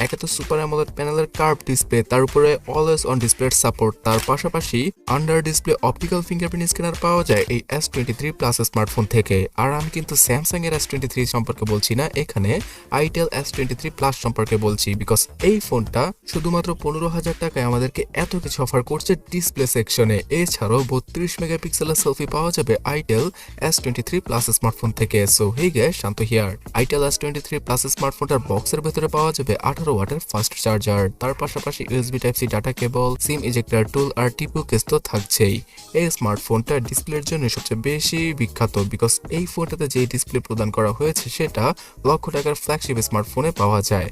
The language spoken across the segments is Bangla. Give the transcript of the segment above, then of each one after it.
একে তো সুপার অ্যামোলেড প্যানেলের কার্ভ ডিসপ্লে, তার উপরে অলওয়েজ অন ডিসপ্লের সাপোর্ট, তার পাশাপাশি under display optical fingerprint scanner পাওয়া যায় এই S23 প্লাস স্মার্টফোন থেকে। আর আমি কিন্তু স্যামসাং এর S23 সম্পর্কে বলছি না, এখানে itel S23 প্লাস সম্পর্কে বলছি, বিকজ এই ফোনটা শুধুমাত্র 15,000 টাকায় আমাদেরকে এত কিছু অফার করছে ডিসপ্লে সেকশনে। এছাড়াও 32 মেগাপিক্সেলের সেলফি পাওয়া যাবে itel S23 প্লাস স্মার্টফোন থেকে। So hey guys, Shanto here. itel S23 plus স্মার্টফোনটার বক্সের ভেতরে পাওয়া যাবে 18 ওয়াটের ফাস্ট চার্জার, তার পাশাপাশি USB type C data cable, SIM ejector tool আর টিপু কেস তো থাকছেই। এই স্মার্টফোনটা ডিসপ্লের জন্য সবচেয়ে বেশি বিখ্যাত, বিকজ এই ফোনটাতে যে ডিসপ্লে প্রদান করা হয়েছে সেটা লক্ষ টাকার ফ্ল্যাগশিপ স্মার্টফোনে পাওয়া যায়।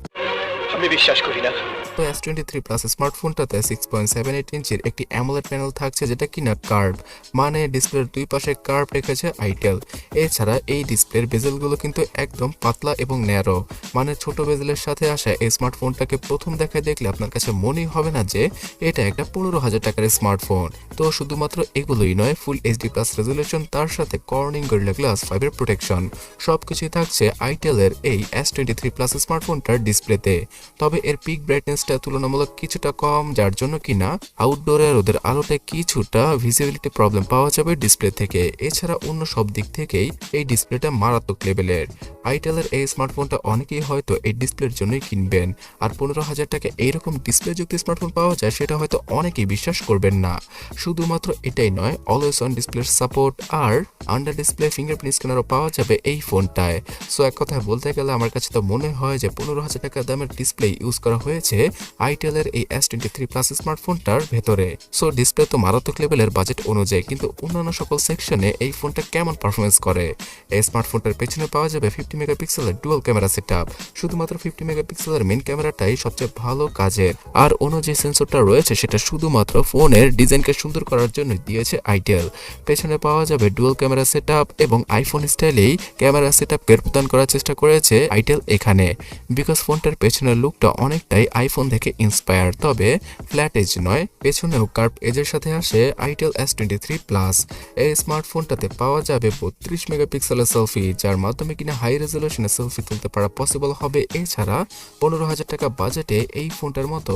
আমি বিশ্বাস করি না। তো S23 প্লাস স্মার্টফোনটাতে 6.78 ইঞ্চির একটি অ্যামোলেড প্যানেল থাকছে, যেটা কিনা কার্ভ, মানে ডিসপ্লের দুই পাশে কার্ভ রেখেছে আইটেল। এছাড়া এই ডিসপ্লের বেজেলগুলো কিন্তু একদম পাতলা এবং ন্যারো, মানে ছোট বেজেলের সাথে আসা এই স্মার্টফোনটাকে প্রথম দেখায় দেখলে আপনার কাছে মনেই হবে না যে এটা একটা 15,000 টাকার স্মার্টফোন। তো শুধুমাত্র এগুলোই নয়, ফুল HD প্লাস রেজুলেশন, তার সাথে কর্নিং গরিলা গ্লাস 5 এর প্রোটেকশন, সবকিছুই থাকছে আইটেলের এই S23 প্লাস স্মার্টফোনটার ডিসপ্লেতে। তবে এর পিক ব্রাইটনেসটা তুলনামূলক কিছুটা কম, যার জন্য কিনা আউটডোরে রোদের আলোতে কিছুটা ভিজিবিলিটি প্রবলেম পাওয়া যাবে ডিসপ্লে থেকে। এছাড়া অন্য সব দিক থেকেই এই ডিসপ্লেটা মারাত্মক লেভেলের। আইটেলের এই স্মার্টফোনটা অনেকেই হয়তো এই ডিসপ্লের জন্যই কিনবেন, আর 15,000 টাকা এইরকম ডিসপ্লে যুক্ত স্মার্টফোন পাওয়া যায় সেটা হয়তো অনেকেই বিশ্বাস করবেন না। শুধুমাত্র এটাই নয়, অলওয়েজ অন ডিসপ্লের সাপোর্ট আর আন্ডার ডিসপ্লে ফিঙ্গারপ্রিন্ট স্ক্যানারও পাওয়া যাবে এই ফোনটায়। সো এক কথায় বলতে গেলে আমার কাছে তো মনে হয় যে 15,000 টাকা দামের ডিসপ্লে ইউজ করা হয়েছে আইটেলের এই S23 প্লাস স্মার্টফোনটার ভেতরে। সো ডিসপ্লে তো মারাত্মক লেভেলের বাজেট অনুযায়ী, কিন্তু অন্যান্য সকল সেকশনে এই ফোনটা কেমন পারফরমেন্স করে? এই স্মার্টফোনটার পেছনে পাওয়া যাবে 50 মেগাপিক্সেলের ডুয়াল ক্যামেরা সেটআপ। শুধুমাত্র 50 মেগাপিক্সেলের মেইন ক্যামেরাটাই সবচেয়ে ভালো কাজের, আর অন্য যে সেন্সরটা রয়েছে সেটা শুধুমাত্র ফোনের ডিজাইনকে সুন্দর করার জন্য দিয়েছে আইটেল। পেছনে পাওয়া যাবে ডুয়াল ক্যামেরা সেটআপ এবং আইফোন স্টাইলেই ক্যামেরা সেটআপকে প্রদান করার চেষ্টা করেছে আইটেল এখানে, বিকজ ফোনটার পেছনের লুকটা অনেকটাই আইফোন থেকে ইন্সপায়ার, তবে ফ্ল্যাট এজ নয়, পেছনেও কার্ভ এজের সাথে আসে আইটেল S23 প্লাস। এই স্মার্টফোনটাতে পাওয়া যাবে 32 মেগাপিক্সেলের সেলফি, যার মাধ্যমে কিনা হাই রেজলিউশনে সেলফি তুলতে পারা পসিবল হবে। এছাড়া 15,000 টাকা বাজেটে এই ফোনটার মতো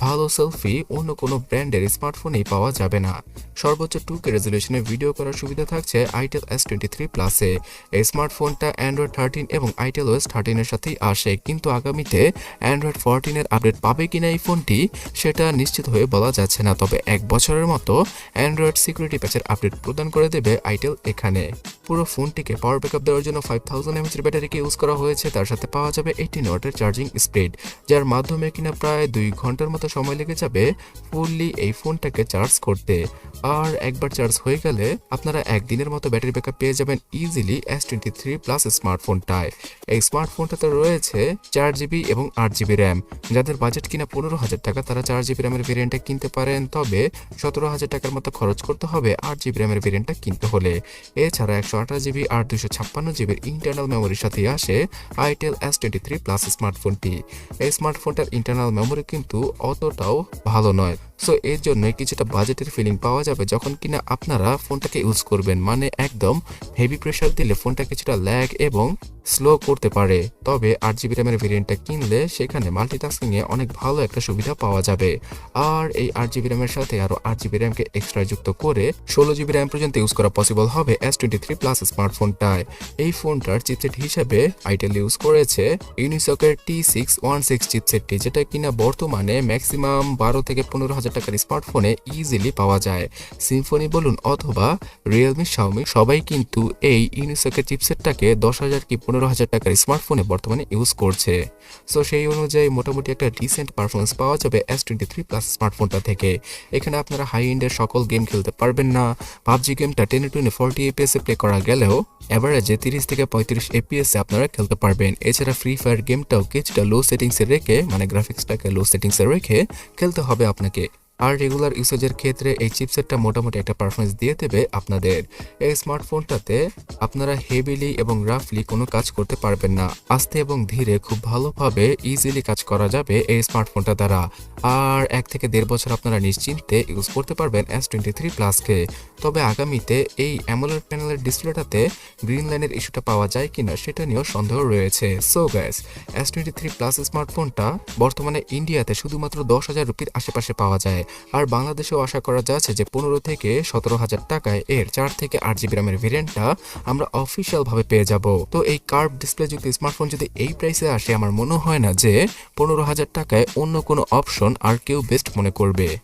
ভালো সেলফি অন্য কোনো ব্র্যান্ডের স্মার্টফোনেই পাওয়া যাবে না। সর্বোচ্চ 2K রেজলিউশনে ভিডিও করার সুবিধা থাকছে আইটেল S23 প্লাসে। এই স্মার্টফোনটা অ্যান্ড্রয়েড 13 এবং আইটেল OS 13 এর সাথেই আসে, কিন্তু আগামীতে অ্যান্ড্রয়েড 14 এর আপডেট পাবে কিনা এই ফোনটি সেটা নিশ্চিত হয়ে বলা যাচ্ছে না, তবে 1 বছরের মতো অ্যান্ড্রয়েড সিকিউরিটি প্যাচের আপডেট প্রদান করে দেবে আইটেল এখানে। পুরো ফোনটিকে পাওয়ার ব্যাকআপ দেওয়ার জন্য 5000 mAh এর ব্যাটারিকে ইউজ করা হয়েছে, তার সাথে পাওয়া যাবে 18 ওয়াটের চার্জিং স্পিড, যার মাধ্যমে কিনা প্রায় 2 ঘন্টার মতো সময় লেগে যাবে ফুললি এই ফোনটাকে চার্জ করতে। আর একবার চার্জ হয়ে গেলে আপনারা একদিনের মতো ব্যাটারি ব্যাকআপ পেয়ে যাবেন ইজিলি S23 প্লাস স্মার্টফোনটায়। এই স্মার্টফোনটাতে রয়েছে 4GB এবং 8GB র্যাম। যাদের বাজেট কিনা 15,000 টাকা তারা 4GB র্যামের ভেরিয়েন্টটা কিনতে পারেন, তবে 17,000 টাকার মতো খরচ করতে হবে 8GB র্যামের ভেরিয়েন্টটা কিনতে হলে। এছাড়া 128GB আর 256GB ইন্টারনাল মেমোরির সাথে আসে আইটেল S23 প্লাস স্মার্টফোনটি। এই স্মার্টফোনটার ইন্টারনাল মেমোরি কিন্তু অতটাও ভালো নয়, সো এর জন্যই কিছুটা বাজেটের ফিলিং পাওয়া যাবে যখন কিনা আপনারা ফোনটাকে ইউজ করবেন, মানে একদম হেভি প্রেশার দিলে ফোনটা কিছুটা ল্যাগ এবং স্লো করতে পারে। তবে 8GB র্যামের ভেরিয়েন্টটা কিনলে সেখানে মাল্টিটাস্কিং এ অনেক ভালো একটা সুবিধা পাওয়া যাবে। আর এই 8GB র্যামের সাথে আরো 8GB র্যামকে এক্সট্রা যুক্ত করে 16GB র্যাম পর্যন্ত ইউজ করা পসিবল হবে S23 প্লাস স্মার্টফোনটায়। এই ফোনটার চিপসেট হিসেবে আইটেল ইউজ করেছে ইউনিসকের T616 চিপসেটটি, যেটা কিনা বর্তমানে ম্যাক্সিমাম 12 থেকে 15,000 টাকার স্মার্টফোনে ইজিলি পাওয়া যায়। সিম্ফনি বলুন অথবা রিয়েলমি, শাওমি সবাই কিন্তু এই ইউনিসকের চিপসেটটাকে 10,000 কি 15,000 টাকার স্মার্টফোনে বর্তমানে ইউজ করছে। সো সেই অনুযায়ী মোটামুটি একটা ডিসেন্ট পারফরমেন্স পাওয়া যাবে S23 প্লাস স্মার্টফোনটা থেকে। এখানে আপনারা হাই এন্ডের সকল গেম খেলতে পারবেন না। পাবজি গেমটা 1080 FPS এ প্লে করা গেলেও এভারেজে 30 থেকে 35 FPS এ আপনারা খেলতে পারবেন। এছাড়া ফ্রি ফায়ার গেমটাও কিছুটা লো সেটিংসে রেখে, মানে গ্রাফিক্সটাকে লো সেটিংসে রেখে খেলতে হবে আপনাকে। আর রেগুলার ইউসেজের ক্ষেত্রে এই চিপসেটটা মোটামুটি একটা পারফরমেন্স দিয়ে দেবে আপনাদের। এই স্মার্টফোনটাতে আপনারা হেভিলি এবং রাফলি কোনো কাজ করতে পারবেন না। আস্তে এবং ধীরে খুব ভালোভাবে ইজিলি কাজ করা যাবে এই স্মার্টফোনটা দ্বারা। আর ১ থেকে ১.৫ বছর আপনারা নিশ্চিন্তে ইউজ করতে পারবেন S23 প্লাসকে। তবে আগামীতে এই অ্যামোলেড প্যানেলের ডিসপ্লেটাতে গ্রিন লাইনের ইস্যুটা পাওয়া যায় কিনা সেটা নিয়েও সন্দেহ রয়েছে। সো গাইস, S23 প্লাস স্মার্টফোনটা বর্তমানে ইন্ডিয়াতে শুধুমাত্র ১০,০০০ রুপির আশেপাশে পাওয়া যায়। আর বাংলাদেশেও আশা করা যাচ্ছে যে ১৫ থেকে ১৭,০০০ টাকায় এর ৪ থেকে ৮ জিবি র্যামের ভেরিয়েন্টটা আমরা অফিসিয়াল ভাবে পেয়ে যাব। তো এই কার্ভ ডিসপ্লে যুক্ত স্মার্টফোন যদি এই প্রাইসে আসে, আমার মনে হয় না যে ১৫,০০০ টাকায় অন্য কোনো অপশন আর কেউ বেস্ট মনে করবে।